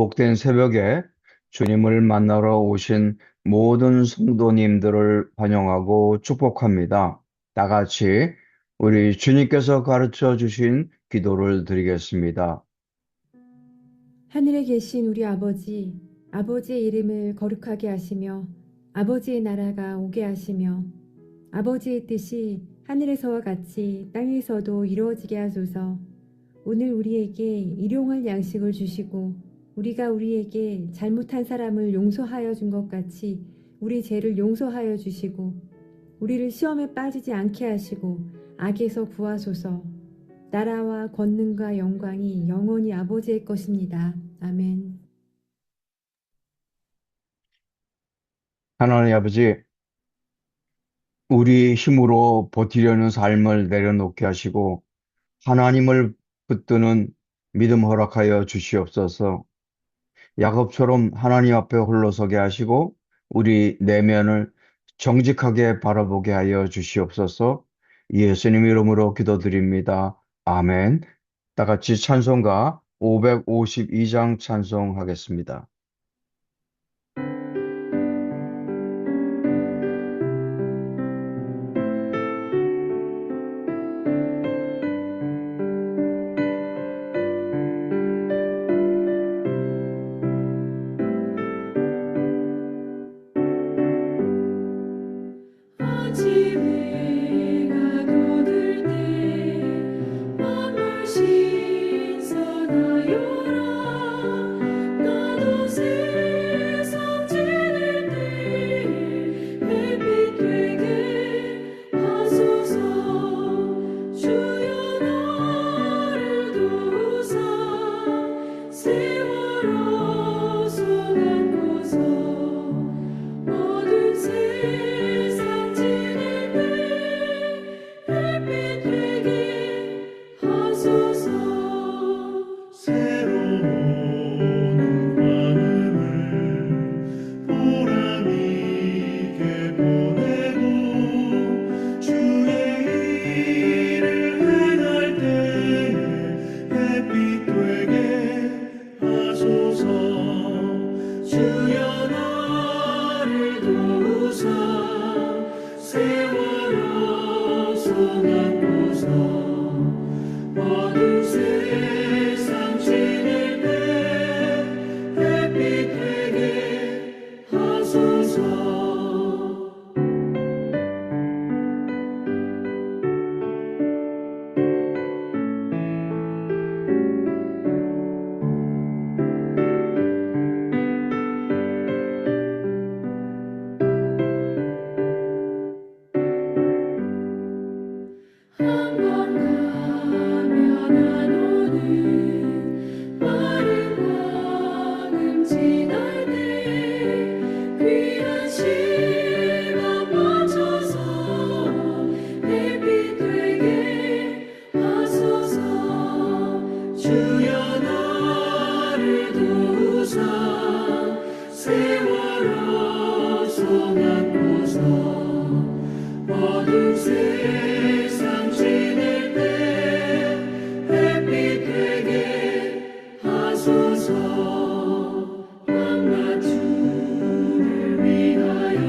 복된 새벽에 주님을 만나러 오신 모든 성도님들을 환영하고 축복합니다. 다 같이 우리 주님께서 가르쳐 주신 기도를 드리겠습니다. 하늘에 계신 우리 아버지, 아버지의 이름을 거룩하게 하시며 아버지의 나라가 오게 하시며 아버지의 뜻이 하늘에서와 같이 땅에서도 이루어지게 하소서. 오늘 우리에게 일용할 양식을 주시고 우리가 우리에게 잘못한 사람을 용서하여 준 것 같이 우리 죄를 용서하여 주시고 우리를 시험에 빠지지 않게 하시고 악에서 구하소서. 나라와 권능과 영광이 영원히 아버지의 것입니다. 아멘. 하나님 아버지, 우리 힘으로 버티려는 삶을 내려놓게 하시고 하나님을 붙드는 믿음 허락하여 주시옵소서. 야곱처럼 하나님 앞에 홀로 서게 하시고 우리 내면을 정직하게 바라보게 하여 주시옵소서. 예수님 이름으로 기도드립니다. 아멘. 다 같이 찬송가 552장 찬송하겠습니다. 아침에 가도 들 때 만물 신선하여라. 나도 세상 지낼 때 햇빛 되게 하소서. 주여 나를 도우사 세월호 손 안고서 어두운 세상 지낼 때 햇빛 되게 하소서. 새로운 밤을 보람 있게 보내고 주의 일을 행할 때에 햇빛 되게 하소서. 주여 나를 도우사 세월호 손 안고서 어두운 세상 지낼 때 햇빛 되게 하소서. 한 번 가면 안 오는 마른 광음 지날 때 귀한 시간 맞춰서 햇빛 되게 하소서. 주여 나를 도우사 세월호 손 안고서 어두운 세상 지낼 때 햇빛 되게 하소서. 밤낮주를 위하여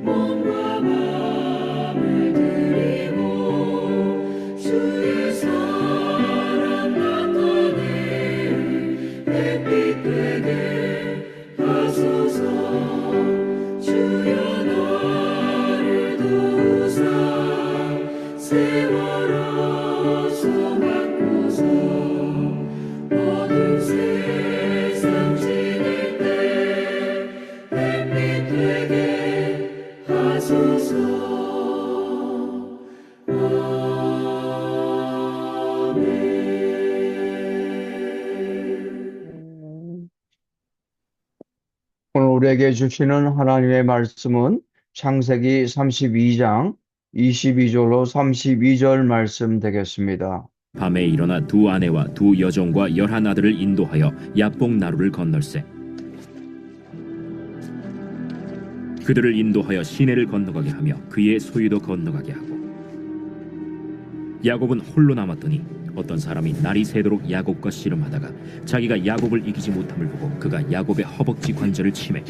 몸과 마음을 드리고 주의 사랑 나타내 햇빛 되게 하소서. 주여 나를 도우사 세월호 손 안고서 어두운 세상 지낼 때 햇빛 되게 하소서. 아멘. 오늘 우리에게 주시는 하나님의 말씀은 창세기 32장 22절로 32절 말씀 되겠습니다. 밤에 일어나 두 아내와 두 여종과 11아들을 인도하여 야복 나루를 건널세. 그들을 인도하여 시내를 건너가게 하며 그의 소유도 건너가게 하고 야곱은 홀로 남았더니 어떤 사람이 날이 새도록 야곱과 씨름하다가 자기가 야곱을 이기지 못함을 보고 그가 야곱의 허벅지 관절을 치매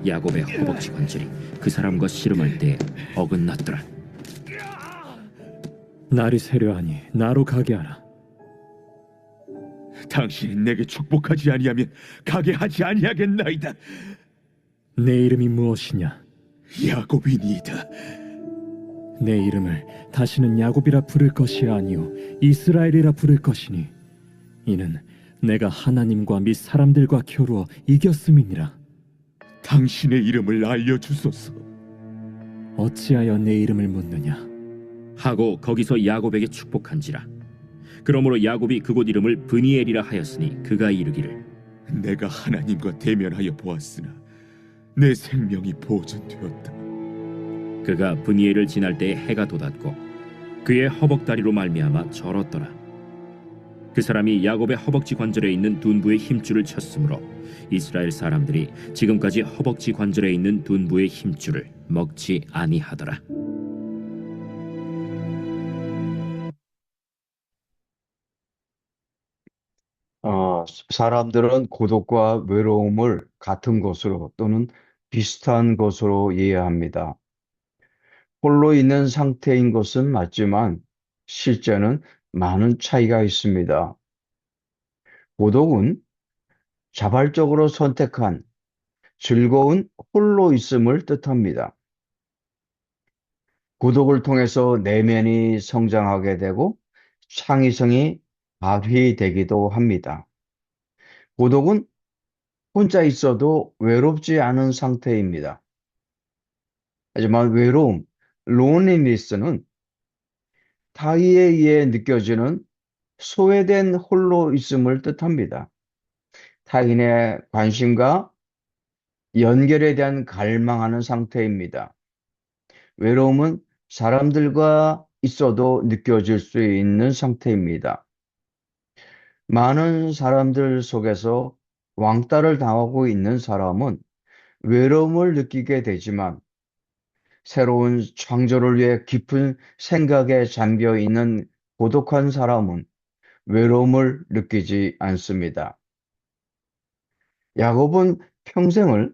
야곱의 허벅지 관절이 그 사람과 씨름할 때 어긋났더라. 날이 새려하니 나로 가게 하라. 당신이 내게 축복하지 아니하면 가게 하지 아니하겠나이다. 내 이름이 무엇이냐? 야곱이니이다. 내 이름을 다시는 야곱이라 부를 것이 아니요 이스라엘이라 부를 것이니 이는 내가 하나님과 및 사람들과 겨루어 이겼음이니라. 당신의 이름을 알려주소서. 어찌하여 내 이름을 묻느냐? 하고 거기서 야곱에게 축복한지라. 그러므로 야곱이 그곳 이름을 브니엘이라 하였으니 그가 이르기를 내가 하나님과 대면하여 보았으나 내 생명이 보존되었다. 그가 브니엘을 지날 때에 해가 돋았고 그의 허벅다리로 말미암아 절었더라. 그 사람이 야곱의 허벅지 관절에 있는 둔부의 힘줄을 쳤으므로 이스라엘 사람들이 지금까지 허벅지 관절에 있는 둔부의 힘줄을 먹지 아니하더라. 사람들은 고독과 외로움을 같은 것으로 또는 비슷한 것으로 이해합니다. 홀로 있는 상태인 것은 맞지만 실제는 많은 차이가 있습니다. 고독은 자발적으로 선택한 즐거운 홀로 있음을 뜻합니다. 고독을 통해서 내면이 성장하게 되고 창의성이 발휘되기도 합니다. 고독은 혼자 있어도 외롭지 않은 상태입니다. 하지만 외로움, loneliness는 타의에 의해 느껴지는 소외된 홀로 있음을 뜻합니다. 타인의 관심과 연결에 대한 갈망하는 상태입니다. 외로움은 사람들과 있어도 느껴질 수 있는 상태입니다. 많은 사람들 속에서 왕따를 당하고 있는 사람은 외로움을 느끼게 되지만 새로운 창조를 위해 깊은 생각에 잠겨 있는 고독한 사람은 외로움을 느끼지 않습니다. 야곱은 평생을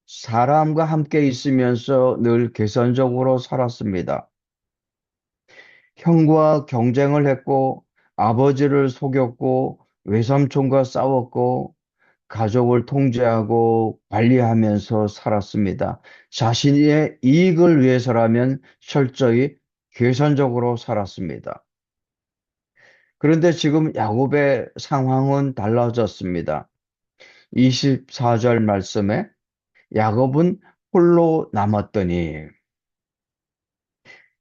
사람과 함께 있으면서 늘 계산적으로 살았습니다. 형과 경쟁을 했고 아버지를 속였고 외삼촌과 싸웠고 가족을 통제하고 관리하면서 살았습니다. 자신의 이익을 위해서라면 철저히 계산적으로 살았습니다. 그런데 지금 야곱의 상황은 달라졌습니다. 24절 말씀에 야곱은 홀로 남았더니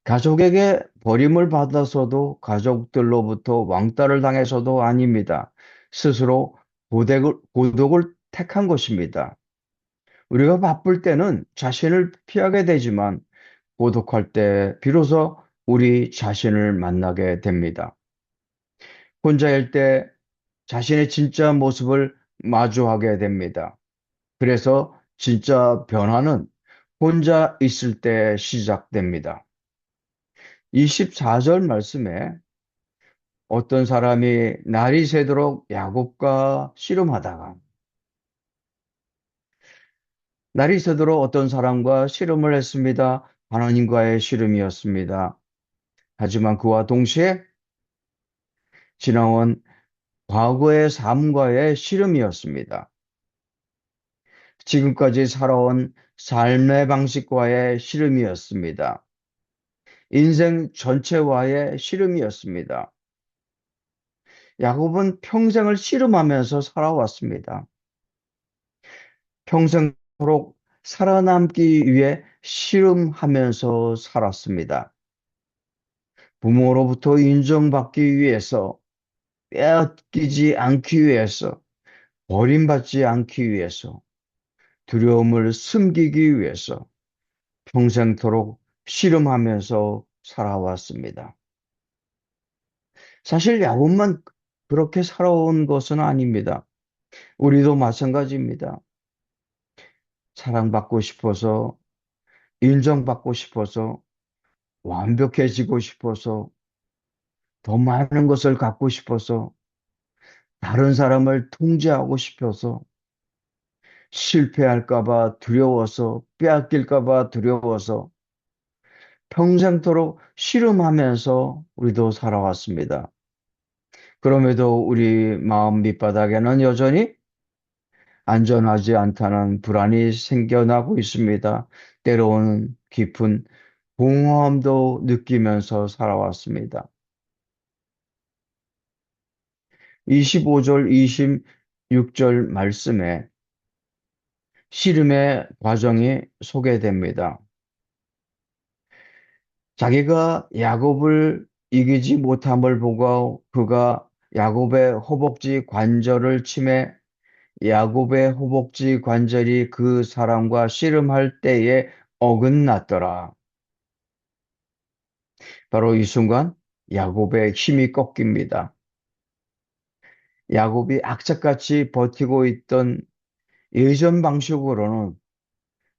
가족에게 버림을 받아서도 가족들로부터 왕따를 당해서도 아닙니다. 스스로 고독을 택한 것입니다. 우리가 바쁠 때는 자신을 피하게 되지만 고독할 때 비로소 우리 자신을 만나게 됩니다. 혼자일 때 자신의 진짜 모습을 마주하게 됩니다. 그래서 진짜 변화는 혼자 있을 때 시작됩니다. 24절 말씀에 어떤 사람이 날이 새도록 야곱과 씨름하다가 날이 새도록 어떤 사람과 씨름을 했습니다. 하나님과의 씨름이었습니다. 하지만 그와 동시에 지나온 과거의 삶과의 씨름이었습니다. 지금까지 살아온 삶의 방식과의 씨름이었습니다. 인생 전체와의 씨름이었습니다. 야곱은 평생을 씨름하면서 살아왔습니다. 평생토록 살아남기 위해 씨름하면서 살았습니다. 부모로부터 인정받기 위해서, 빼앗기지 않기 위해서, 버림받지 않기 위해서, 두려움을 숨기기 위해서 평생토록 씨름하면서 살아왔습니다. 사실 야곱만 그렇게 살아온 것은 아닙니다. 우리도 마찬가지입니다. 사랑받고 싶어서, 인정받고 싶어서, 완벽해지고 싶어서, 더 많은 것을 갖고 싶어서, 다른 사람을 통제하고 싶어서, 실패할까 봐 두려워서, 빼앗길까 봐 두려워서 평생토록 씨름하면서 우리도 살아왔습니다. 그럼에도 우리 마음 밑바닥에는 여전히 안전하지 않다는 불안이 생겨나고 있습니다. 때로는 깊은 공허함도 느끼면서 살아왔습니다. 25절, 26절 말씀에 씨름의 과정이 소개됩니다. 자기가 야곱을 이기지 못함을 보고 그가 야곱의 허벅지 관절을 치매 야곱의 허벅지 관절이 그 사람과 씨름할 때에 어긋났더라. 바로 이 순간 야곱의 힘이 꺾입니다. 야곱이 악착같이 버티고 있던 예전 방식으로는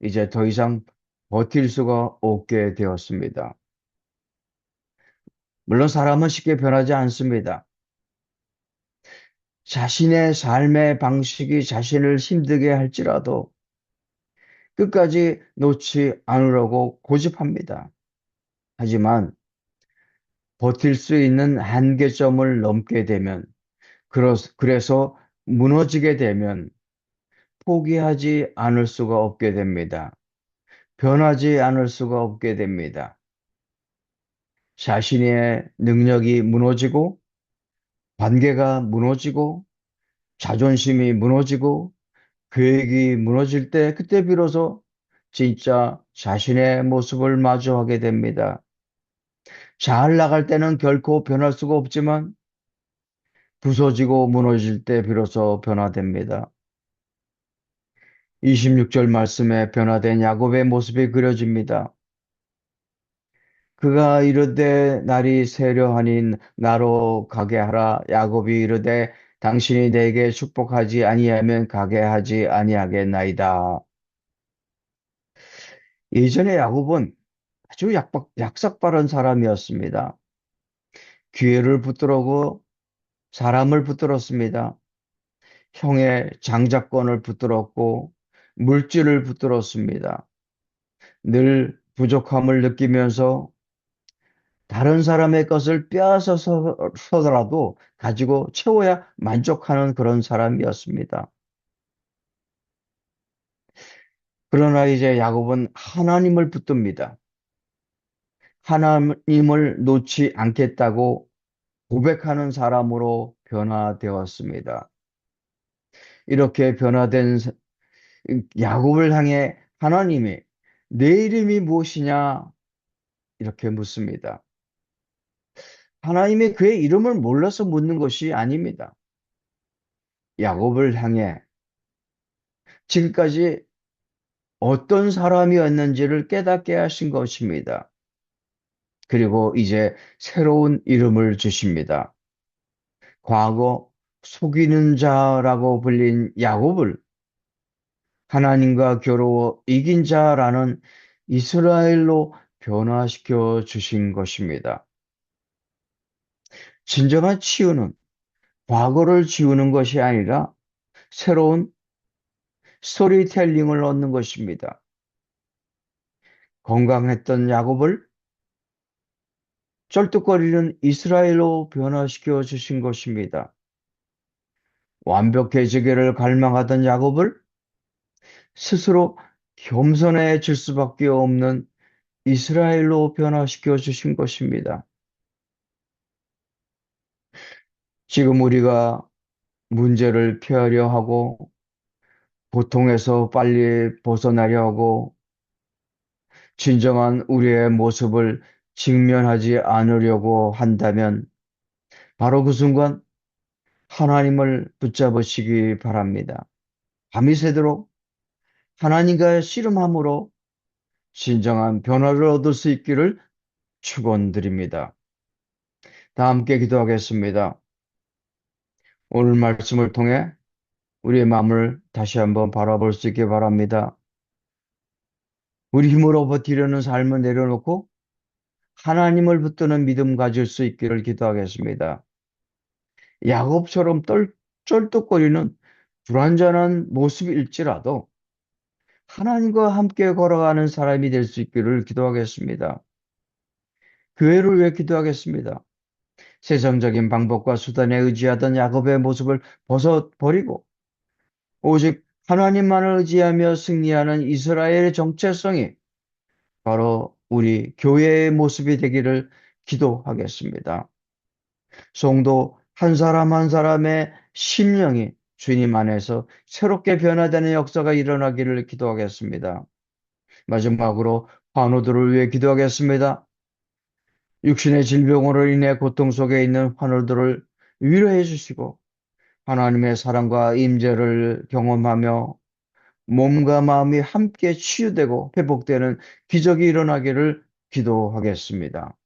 이제 더 이상 버틸 수가 없게 되었습니다. 물론 사람은 쉽게 변하지 않습니다. 자신의 삶의 방식이 자신을 힘들게 할지라도 끝까지 놓지 않으려고 고집합니다. 하지만 버틸 수 있는 한계점을 넘게 되면, 그래서 무너지게 되면 포기하지 않을 수가 없게 됩니다. 변하지 않을 수가 없게 됩니다. 자신의 능력이 무너지고, 관계가 무너지고, 자존심이 무너지고, 계획이 무너질 때, 그때 비로소 진짜 자신의 모습을 마주하게 됩니다. 잘 나갈 때는 결코 변할 수가 없지만, 부서지고 무너질 때 비로소 변화됩니다. 26절 말씀에 변화된 야곱의 모습이 그려집니다. 그가 이르되 날이 세려하니 나로 가게 하라. 야곱이 이르되 당신이 내게 축복하지 아니하면 가게 하지 아니하겠나이다. 예전에 야곱은 아주 약삭빠른 사람이었습니다. 기회를 붙들었고 사람을 붙들었습니다. 형의 장자권을 붙들었고 물질을 붙들었습니다. 늘 부족함을 느끼면서 다른 사람의 것을 빼앗아서더라도 가지고 채워야 만족하는 그런 사람이었습니다. 그러나 이제 야곱은 하나님을 붙듭니다. 하나님을 놓지 않겠다고 고백하는 사람으로 변화되었습니다. 이렇게 변화된 야곱을 향해 하나님이 내 이름이 무엇이냐 이렇게 묻습니다. 하나님이 그의 이름을 몰라서 묻는 것이 아닙니다. 야곱을 향해 지금까지 어떤 사람이었는지를 깨닫게 하신 것입니다. 그리고 이제 새로운 이름을 주십니다. 과거 속이는 자라고 불린 야곱을 하나님과 겨루어 이긴 자라는 이스라엘로 변화시켜 주신 것입니다. 진정한 치유는 과거를 지우는 것이 아니라 새로운 스토리텔링을 얻는 것입니다. 건강했던 야곱을 쩔뚝거리는 이스라엘로 변화시켜 주신 것입니다. 완벽해지기를 갈망하던 야곱을 스스로 겸손해질 수밖에 없는 이스라엘로 변화시켜 주신 것입니다. 지금 우리가 문제를 피하려 하고 고통에서 빨리 벗어나려 하고 진정한 우리의 모습을 직면하지 않으려고 한다면 바로 그 순간 하나님을 붙잡으시기 바랍니다. 밤이 새도록 하나님과의 씨름함으로 진정한 변화를 얻을 수 있기를 축원드립니다. 다 함께 기도하겠습니다. 오늘 말씀을 통해 우리의 마음을 다시 한번 바라볼 수 있게 바랍니다. 우리 힘으로 버티려는 삶을 내려놓고 하나님을 붙드는 믿음 가질 수 있기를 기도하겠습니다. 야곱처럼 쩔뚝거리는 불완전한 모습일지라도 하나님과 함께 걸어가는 사람이 될 수 있기를 기도하겠습니다. 교회를 위해 기도하겠습니다. 세상적인 방법과 수단에 의지하던 야곱의 모습을 벗어버리고 오직 하나님만을 의지하며 승리하는 이스라엘의 정체성이 바로 우리 교회의 모습이 되기를 기도하겠습니다. 성도 한 사람 한 사람의 심령이 주님 안에서 새롭게 변화되는 역사가 일어나기를 기도하겠습니다. 마지막으로 환우들을 위해 기도하겠습니다. 육신의 질병으로 인해 고통 속에 있는 환우들을 위로해 주시고 하나님의 사랑과 임재를 경험하며 몸과 마음이 함께 치유되고 회복되는 기적이 일어나기를 기도하겠습니다.